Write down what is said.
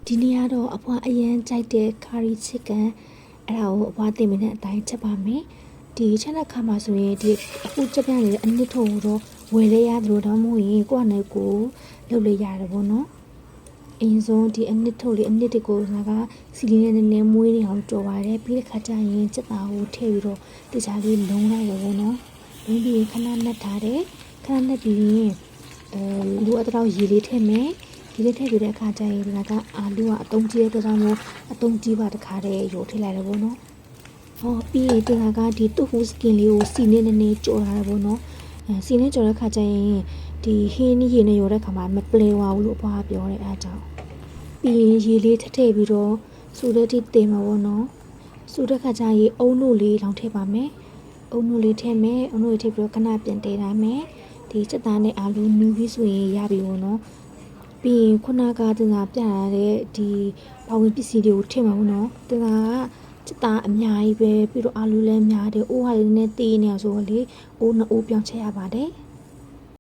ဒီနေ့ကတော့အဖွားအရန်ကြိုက်တဲ့ curry chicken အဲ့ဒါကိုအဖွားတင်မနေတဲ့အတိုင်းချက်ပါမယ်ဒီချက်တဲ့ခါမှာဆိုရင်ဒီအခုချက်ပြနေတဲ့အနစ်ထုံကိုတော့ဝယ်လဲရတယ်လို့တော့မဟုတ်ရင်ကိုယ့်အနေကိုလုပ်လို့ရတယ်ပေါ့နော်အရင်ဆုံးဒီအနစ်ထုံလေးအနစ်တွေကိုကစီလီနဲ့နည်းနည်းမွေးနေအောင်ကြော်ပါတယ်ပြီးတဲ့ခါကျရင်ချက်သားကိုထည့်ပြီးတော့တခြားလေးလုံးလိုက်ရပေါ့နော်လုံးပြီးခဏနှက်ထားတယ်ခဏနှက်ပြီးရင်လူအတော့ရေလေးထည့်မယ်ဒီလေးထည့်ပြီးတဲ့အခါကျရင်ဒီကအာလူကအတုံးကြီးတဲ့အတွက်ကြောင့်မို့အတုံးကြီးပါတခါတည်းရိုးထည့်လိုက်တယ်ပေါ့နော်ဟောပြီးရင်ဒီကဒီတူဖူစကင်လေးကိုစီနေနေကြော်ထားတယ်ပေါ့နော်စီနေကြော်တဲ့ခါကျရင်ဒီဟင်းရေနဲ့ရိုတဲ့ခါမှာမပလဲဝဘူးလို့အဖွားပြောတယ်အားကြောင့်ပြီးရင်ရေလေးထည့်ပြီးတော့စူတဲ့တိတင်မှာပေါ့နော်စူတဲ့ခါကျရင်အုံလို့လေးလောင်ထည့်ပါမယ်အုံလို့လေးထည့်မယ်အုံလို့လေးထည့်ပြီးတော့ခဏပြန်တည်ထားမယ်ဒီစက်သားနဲ့အာလူနူးပြီးဆိုရင်ရပြီပေါ့နော်ပြီးရင်ခုနကတင်တာပြရတဲ့ဒီပဝင်ပစ္စည်းတွေကိုထည့်မှာပေါ့နော်တင်တာကစက်သားအများကြီးပဲပြီးတော့အာလူလည်းများတယ်အိုးဟာလေးနဲ့တေးနေအောင်ဆိုတော့လေအိုးနှစ်အိုးပြောင်းချက်ရပါတယ်